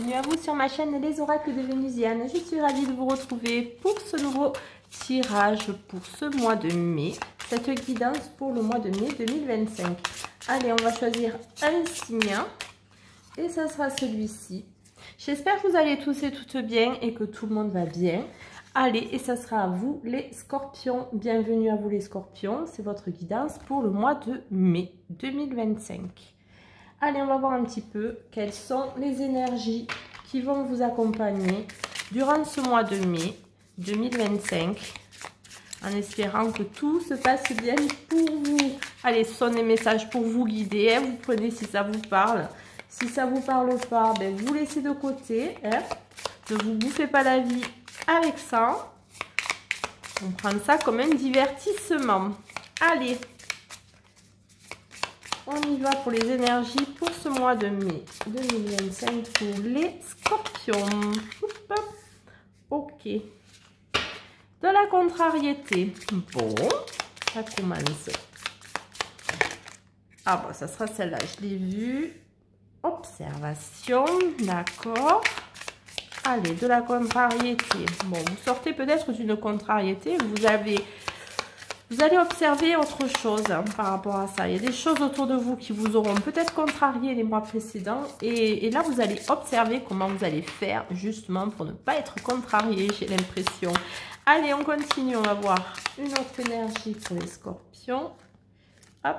bienvenue à vous sur ma chaîne Les Oracles de Vénusiane. Je suis ravie de vous retrouver pour ce nouveau tirage pour ce mois de mai. Cette guidance pour le mois de mai 2025. Allez, on va choisir un signe et ça sera celui-ci. J'espère que vous allez tous et toutes bien et que tout le monde va bien. Allez, et ça sera à vous les scorpions. Bienvenue à vous les scorpions. C'est votre guidance pour le mois de mai 2025. Allez, on va voir un petit peu quelles sont les énergies qui vont vous accompagner durant ce mois de mai 2025. En espérant que tout se passe bien pour vous. Allez, ce sont des messages pour vous guider. Hein. Vous prenez si ça vous parle. Si ça ne vous parle pas, ben vous laissez de côté. Hein. Ne vous bouffez pas la vie avec ça. On prend ça comme un divertissement. Allez. On y va pour les énergies pour ce mois de mai 2025 pour les scorpions. Ok. De la contrariété. Bon, ça commence. Ah bon, ça sera celle-là, je l'ai vue. Observation, d'accord. Allez, de la contrariété. Bon, vous sortez peut-être d'une contrariété. Vous allez observer autre chose hein, par rapport à ça. Il y a des choses autour de vous qui vous auront peut-être contrarié les mois précédents. Et là, vous allez observer comment vous allez faire justement pour ne pas être contrarié, j'ai l'impression. Allez, on continue. On va voir une autre énergie pour les scorpions. Hop,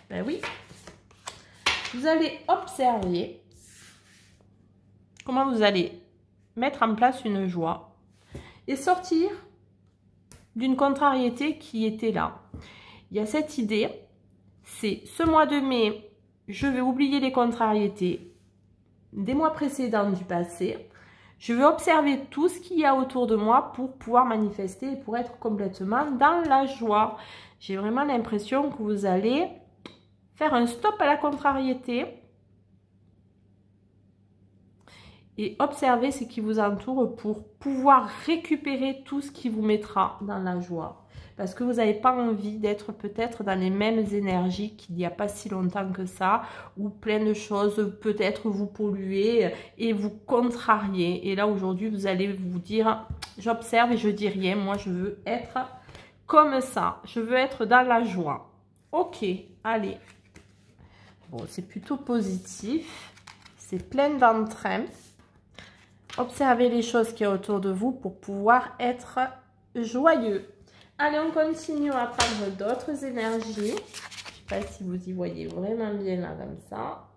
ben oui. Vous allez observer comment vous allez mettre en place une joie et sortir d'une contrariété qui était là. Il y a cette idée, c'est ce mois de mai, je vais oublier les contrariétés des mois précédents du passé. Je vais observer tout ce qu'il y a autour de moi pour pouvoir manifester et pour être complètement dans la joie. J'ai vraiment l'impression que vous allez faire un stop à la contrariété et observer ce qui vous entoure pour pouvoir récupérer tout ce qui vous mettra dans la joie. Parce que vous n'avez pas envie d'être peut-être dans les mêmes énergies qu'il n'y a pas si longtemps que ça, où plein de choses peut-être vous polluer et vous contrarier. Et là aujourd'hui vous allez vous dire, j'observe et je dis rien, moi je veux être comme ça, je veux être dans la joie. Ok, allez. Bon, c'est plutôt positif, c'est plein d'entrain. Observez les choses qui y a autour de vous pour pouvoir être joyeux. Allez, on continue à prendre d'autres énergies. Je ne sais pas si vous y voyez vraiment bien là comme ça.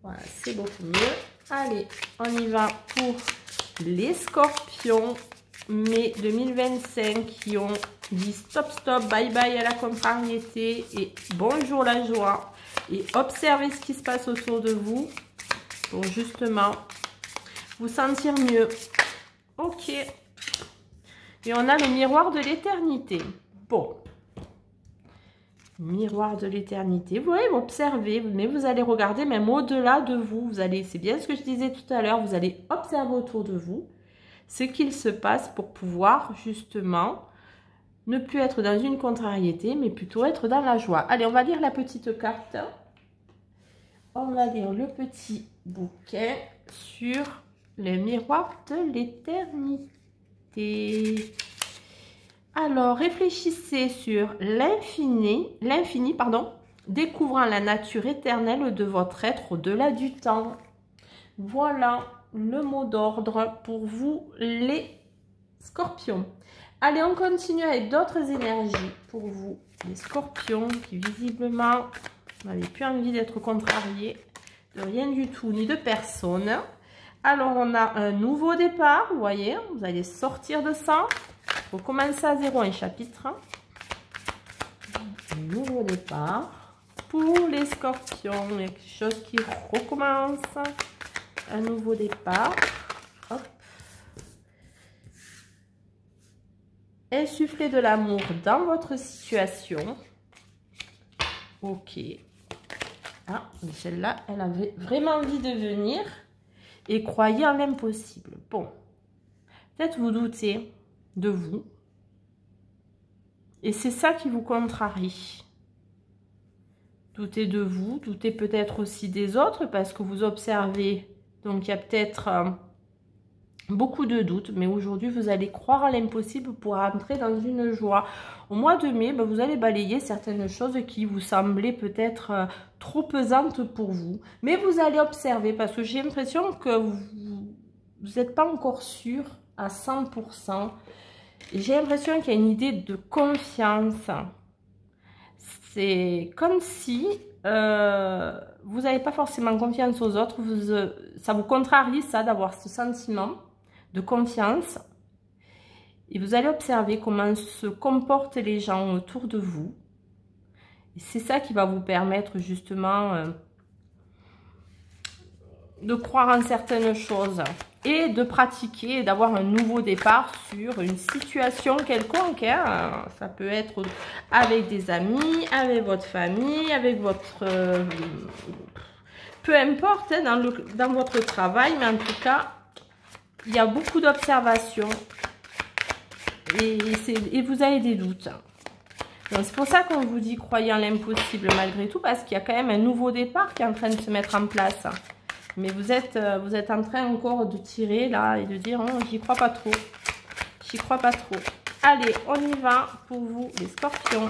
Voilà, c'est beaucoup mieux. Allez, on y va pour les scorpions mai 2025 qui ont dit stop, stop, bye bye à la contrariété et bonjour la joie. Et observez ce qui se passe autour de vous pour justement vous sentir mieux. Ok. Et on a le miroir de l'éternité. Bon. Miroir de l'éternité. Vous voyez, vous observez, mais vous allez regarder même au-delà de vous. Vous allez, c'est bien ce que je disais tout à l'heure, vous allez observer autour de vous ce qu'il se passe pour pouvoir justement ne plus être dans une contrariété, mais plutôt être dans la joie. Allez, on va lire la petite carte. On va lire le petit bouquin sur le miroir de l'éternité. Alors, réfléchissez sur l'infini, découvrant la nature éternelle de votre être au-delà du temps. Voilà le mot d'ordre pour vous, les scorpions. Allez, on continue avec d'autres énergies pour vous, les scorpions, qui visiblement n'avaient plus envie d'être contrariés de rien du tout, ni de personne. Alors, on a un nouveau départ, vous voyez, vous allez sortir de ça, recommencer à zéro un chapitre. Un nouveau départ pour les scorpions, il y a quelque chose qui recommence, un nouveau départ. Hop. Insuffler de l'amour dans votre situation. Ok. Ah, celle-là, elle avait vraiment envie de venir. Et croyez en l'impossible. Bon, peut-être vous doutez de vous. Et c'est ça qui vous contrarie. Doutez de vous, doutez peut-être aussi des autres parce que vous observez Donc, il y a peut-être beaucoup de doutes, mais aujourd'hui, vous allez croire à l'impossible pour entrer dans une joie. Au mois de mai, vous allez balayer certaines choses qui vous semblaient peut-être trop pesantes pour vous. Mais vous allez observer, parce que j'ai l'impression que vous n'êtes pas encore sûr à 100%. J'ai l'impression qu'il y a une idée de confiance. C'est comme si vous n'avez pas forcément confiance aux autres. Ça vous contrarie, ça, d'avoir ce sentiment de confiance. Et vous allez observer comment se comportent les gens autour de vous. Et c'est ça qui va vous permettre justement de croire en certaines choses et de pratiquer et d'avoir un nouveau départ sur une situation quelconque. Hein. Ça peut être avec des amis, avec votre famille, avec votre... peu importe, hein, dans votre travail, mais en tout cas, il y a beaucoup d'observations et vous avez des doutes. C'est pour ça qu'on vous dit croyez en l'impossible malgré tout, parce qu'il y a quand même un nouveau départ qui est en train de se mettre en place. Mais vous êtes en train encore de tirer là et de dire oh, j'y crois pas trop. J'y crois pas trop. Allez, on y va pour vous les scorpions.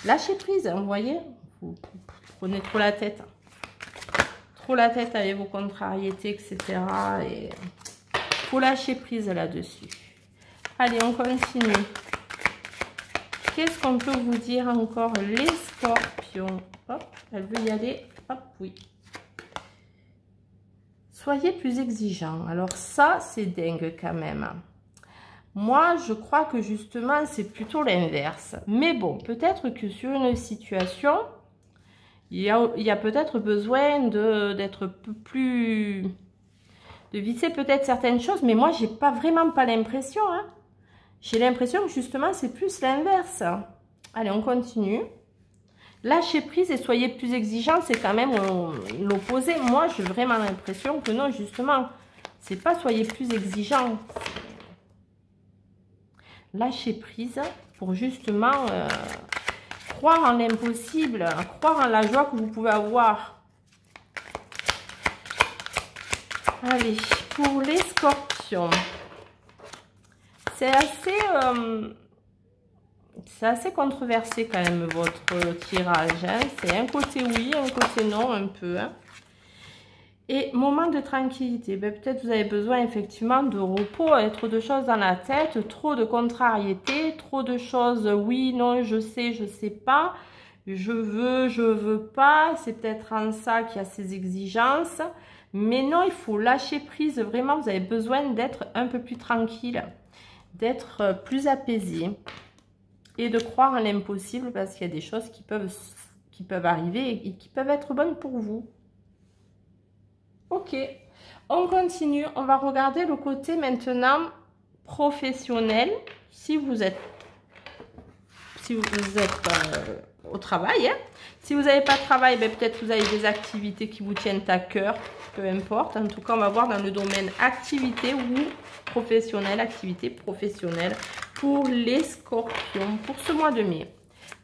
Lâchez prise, vous voyez, vous prenez trop la tête. Trop la tête avec vos contrariétés, etc. Et faut lâcher prise là-dessus. Allez, on continue. Qu'est-ce qu'on peut vous dire encore, les scorpions? Hop, elle veut y aller. Hop, oui. Soyez plus exigeants. Alors ça, c'est dingue quand même. Moi, je crois que justement, c'est plutôt l'inverse. Mais bon, peut-être que sur une situation, il y a peut-être besoin d'être plus... de visser peut-être certaines choses. Mais moi, j'ai vraiment pas l'impression. Hein. J'ai l'impression que justement, c'est plus l'inverse. Allez, on continue. Lâchez prise et soyez plus exigeants, c'est quand même l'opposé. Moi, j'ai vraiment l'impression que non, justement, c'est pas soyez plus exigeants. Lâchez prise pour justement croire en l'impossible, croire en la joie que vous pouvez avoir. Allez, pour les scorpions, c'est assez controversé quand même votre tirage. Hein. C'est un côté oui, un côté non, un peu. Hein. Et moment de tranquillité. Ben, peut-être vous avez besoin effectivement de repos, trop de choses dans la tête, trop de contrariétés, trop de choses. Oui, non, je sais pas. Je veux pas. C'est peut-être en ça qu'il y a ces exigences. Mais non, il faut lâcher prise. Vraiment, vous avez besoin d'être un peu plus tranquille, d'être plus apaisé. Et de croire en l'impossible parce qu'il y a des choses qui peuvent arriver et qui peuvent être bonnes pour vous. Ok, on continue. On va regarder le côté maintenant professionnel. Si vous êtes au travail. Hein. Si vous n'avez pas de travail, ben peut-être vous avez des activités qui vous tiennent à cœur. Peu importe. En tout cas, on va voir dans le domaine activité ou professionnel, activité professionnelle. Pour les scorpions, pour ce mois de mai.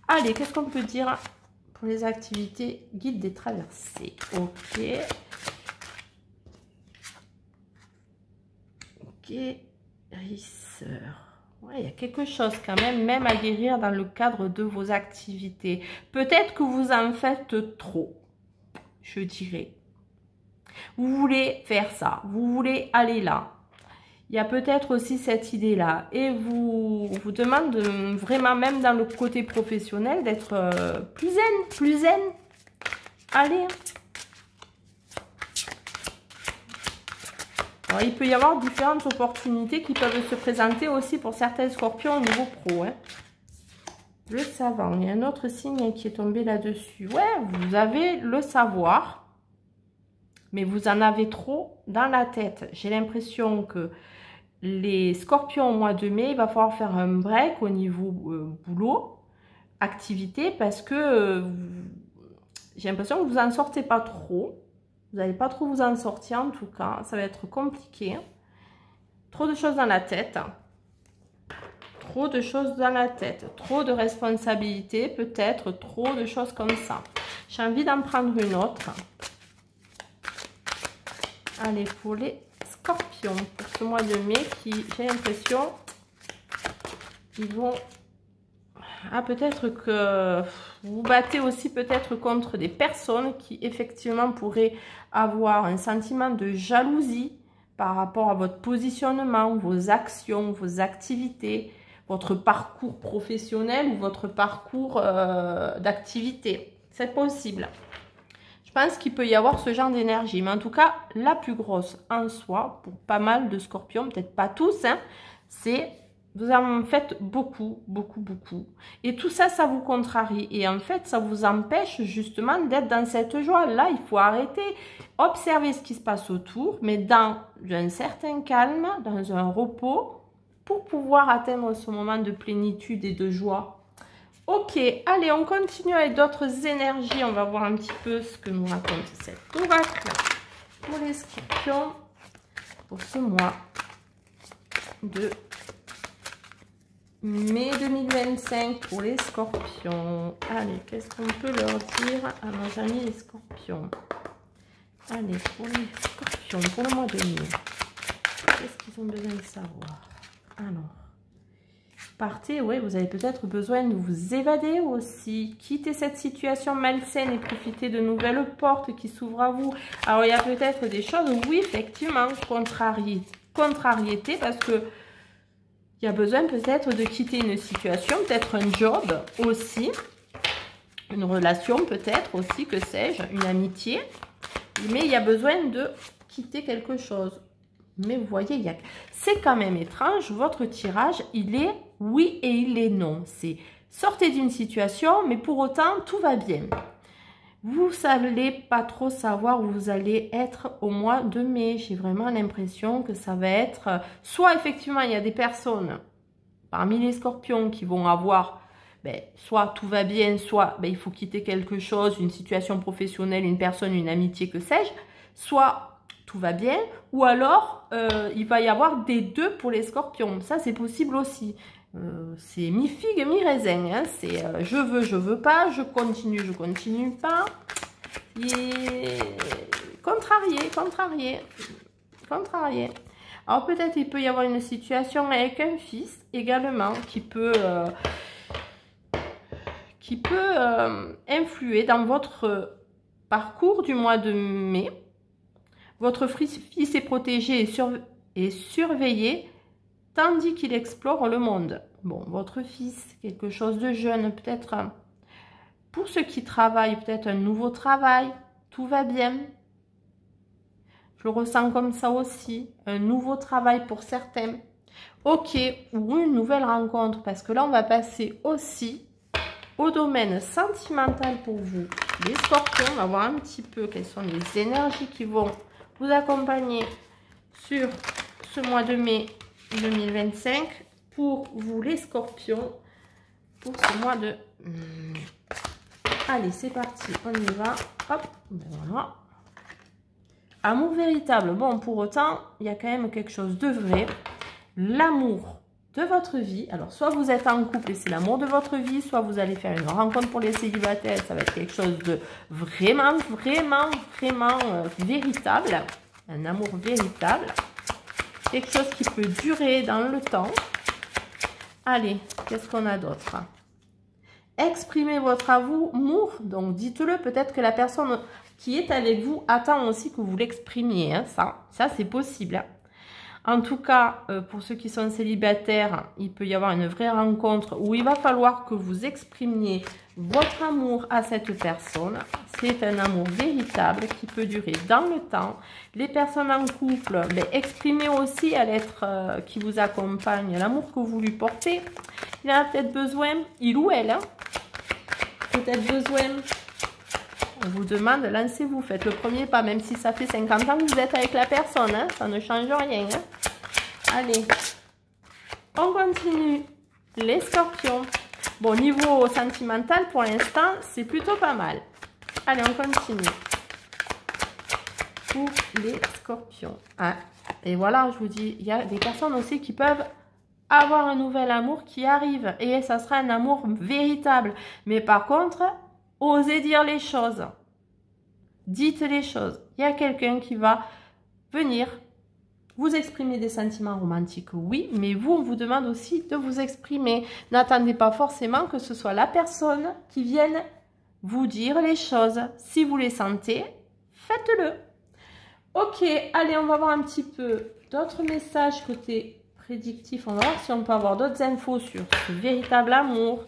Allez, qu'est-ce qu'on peut dire pour les activités guide des traversées? Ok. Guérisseur. Ouais, il y a quelque chose quand même à guérir dans le cadre de vos activités. Peut-être que vous en faites trop, je dirais. Vous voulez faire ça, vous voulez aller là. Il y a peut-être aussi cette idée-là. Et vous demande vraiment, même dans le côté professionnel, d'être plus zen. Allez. Alors, il peut y avoir différentes opportunités qui peuvent se présenter aussi pour certains scorpions au niveau pro. Hein. Le savant. Il y a un autre signe qui est tombé là-dessus. Ouais, vous avez le savoir. Mais vous en avez trop dans la tête. J'ai l'impression que les scorpions au mois de mai, il va falloir faire un break au niveau boulot, activité, parce que j'ai l'impression que vous n'en sortez pas trop. Vous n'allez pas trop vous en sortir en tout cas. Ça va être compliqué. Trop de choses dans la tête. Trop de choses dans la tête. Trop de responsabilités, peut-être. Trop de choses comme ça. J'ai envie d'en prendre une autre. Allez, pour les scorpions, pour ce mois de mai, qui, j'ai l'impression, ils vont... Ah, peut-être que vous battez aussi peut-être contre des personnes qui, effectivement, pourraient avoir un sentiment de jalousie par rapport à votre positionnement, vos actions, vos activités, votre parcours professionnel ou votre parcours d'activité. C'est possible. Je pense qu'il peut y avoir ce genre d'énergie. Mais en tout cas, la plus grosse en soi, pour pas mal de scorpions, peut-être pas tous, hein, c'est vous en faites beaucoup, beaucoup, beaucoup. Et tout ça, ça vous contrarie. Et en fait, ça vous empêche justement d'être dans cette joie. Là, il faut arrêter, observer ce qui se passe autour, mais dans un certain calme, dans un repos, pour pouvoir atteindre ce moment de plénitude et de joie. Ok, allez, on continue avec d'autres énergies. On va voir un petit peu ce que nous raconte cet oracle pour les scorpions pour ce mois de mai 2025 pour les scorpions. Allez, qu'est-ce qu'on peut leur dire à nos amis les scorpions? Allez, pour les scorpions, pour le mois de mai, qu'est-ce qu'ils ont besoin de savoir? Alors, partez, oui, vous avez peut-être besoin de vous évader aussi, quitter cette situation malsaine et profiter de nouvelles portes qui s'ouvrent à vous. Alors, il y a peut-être des choses, oui, effectivement, contrariété, parce que il y a besoin peut-être de quitter une situation, peut-être un job aussi, une relation peut-être aussi, que sais-je, une amitié. Mais il y a besoin de quitter quelque chose. Mais vous voyez, c'est quand même étrange, votre tirage, il est oui et il est non. C'est sortez d'une situation, mais pour autant, tout va bien. Vous n'allez pas trop savoir où vous allez être au mois de mai. J'ai vraiment l'impression que ça va être... Soit effectivement, il y a des personnes parmi les scorpions qui vont avoir... soit tout va bien, soit il faut quitter quelque chose, une situation professionnelle, une personne, une amitié, que sais-je. Soit tout va bien, ou alors il va y avoir des deux pour les scorpions. Ça, c'est possible aussi. C'est mi-figue, mi-raisin. Hein. C'est je veux pas, je continue pas. Et contrarié. Alors peut-être il peut y avoir une situation avec un fils également qui peut influer dans votre parcours du mois de mai. Votre fils est protégé et surveillé tandis qu'il explore le monde. Bon, votre fils, quelque chose de jeune, peut-être pour ceux qui travaillent, peut-être un nouveau travail, tout va bien. Je le ressens comme ça aussi, un nouveau travail pour certains. Ok, ou une nouvelle rencontre, parce que là, on va passer aussi au domaine sentimental pour vous, les scorpions. On va voir un petit peu quelles sont les énergies qui vont vous accompagner sur ce mois de mai 2025 pour vous les scorpions pour ce mois de allez, c'est parti, on y va. Hop, voilà. Amour véritable. Bon, pour autant, il y a quand même quelque chose de vrai. L'amour de votre vie. Alors, soit vous êtes en couple et c'est l'amour de votre vie, soit vous allez faire une rencontre pour les célibataires. Ça va être quelque chose de vraiment véritable. Un amour véritable. Quelque chose qui peut durer dans le temps. Allez, qu'est-ce qu'on a d'autre? Exprimez votre amour. Donc, dites-le. Peut-être que la personne qui est avec vous attend aussi que vous l'exprimiez. Hein, ça c'est possible. Hein. En tout cas, pour ceux qui sont célibataires, il peut y avoir une vraie rencontre où il va falloir que vous exprimiez votre amour à cette personne. C'est un amour véritable qui peut durer dans le temps. Les personnes en couple, exprimez aussi à l'être qui vous accompagne l'amour que vous lui portez. Il en a peut-être besoin, il ou elle, hein, peut-être besoin. On vous demande, lancez-vous, faites le premier pas, même si ça fait 50 ans que vous êtes avec la personne, hein, ça ne change rien. Hein. Allez, on continue. Les scorpions. Bon, niveau sentimental, pour l'instant, c'est plutôt pas mal. Allez, on continue. Pour les scorpions. Ah, et voilà, je vous dis, il y a des personnes aussi qui peuvent avoir un nouvel amour qui arrive. Et ça sera un amour véritable. Mais par contre... osez dire les choses. Dites les choses. Il y a quelqu'un qui va venir vous exprimer des sentiments romantiques, oui, mais vous, on vous demande aussi de vous exprimer. N'attendez pas forcément que ce soit la personne qui vienne vous dire les choses. Si vous les sentez, faites-le. Ok, allez, on va voir un petit peu d'autres messages côté prédictif. On va voir si on peut avoir d'autres infos sur ce véritable amour,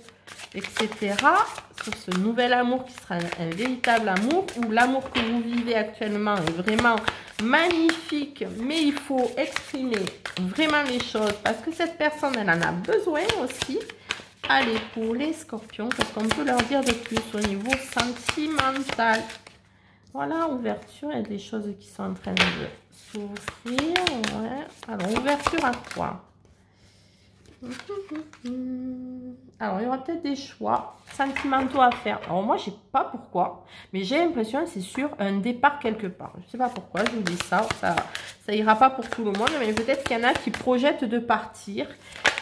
etc. Sur ce nouvel amour qui sera un véritable amour, ou l'amour que vous vivez actuellement est vraiment magnifique, mais il faut exprimer vraiment les choses parce que cette personne, elle en a besoin aussi. Allez, pour les scorpions, qu'est-ce qu'on peut leur dire de plus au niveau sentimental? Voilà, ouverture, il y a des choses qui sont en train de s'ouvrir. Ouais. Alors, ouverture à quoi? Alors, il y aura peut-être des choix sentimentaux à faire. Alors, moi, je ne sais pas pourquoi, mais j'ai l'impression que c'est sur un départ quelque part. Je ne sais pas pourquoi, je vous dis ça. Ça ira pas pour tout le monde, mais peut-être qu'il y en a qui projettent de partir,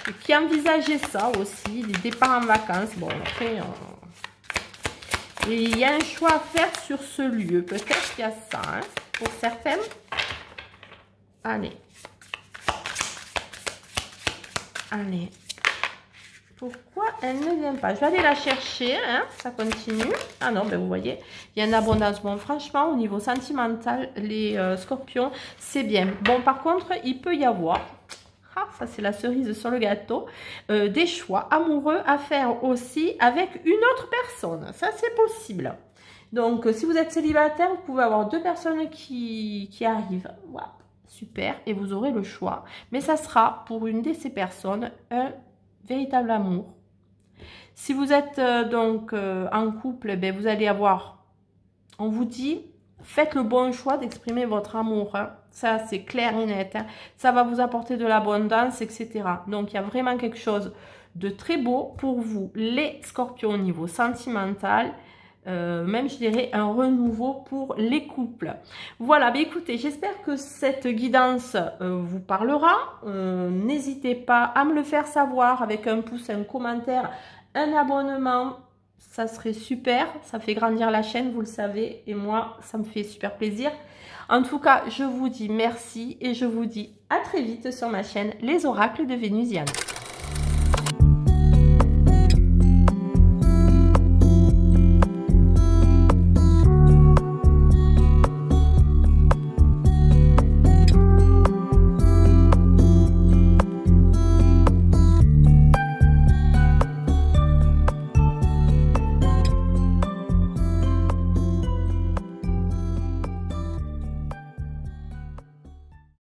et qui envisageaient ça aussi, des départs en vacances. Bon, après, et il y a un choix à faire sur ce lieu. Peut-être qu'il y a ça, hein, pour certaines. Allez. Allez. Pourquoi elle ne vient pas? Je vais aller la chercher, hein, ça continue. Ah non, ben vous voyez, il y a une abondance. Bon, franchement, au niveau sentimental, les scorpions, c'est bien. Bon, par contre, il peut y avoir, ah, ça c'est la cerise sur le gâteau, des choix amoureux à faire aussi avec une autre personne. Ça, c'est possible. Donc, si vous êtes célibataire, vous pouvez avoir deux personnes qui arrivent. Wow, super, et vous aurez le choix. Mais ça sera pour une de ces personnes un véritable amour. Si vous êtes donc en couple, ben, vous allez avoir, on vous dit, faites le bon choix d'exprimer votre amour. Hein. Ça, c'est clair et net. Hein. Ça va vous apporter de l'abondance, etc. Donc, il y a vraiment quelque chose de très beau pour vous, les scorpions, au niveau sentimental. Même, je dirais, un renouveau pour les couples. Voilà, ben écoutez, j'espère que cette guidance vous parlera. N'hésitez pas à me le faire savoir avec un pouce, un commentaire, un abonnement. Ça serait super, ça fait grandir la chaîne, vous le savez, et moi, ça me fait super plaisir. En tout cas, je vous dis merci et je vous dis à très vite sur ma chaîne Les Oracles de Vénusiane.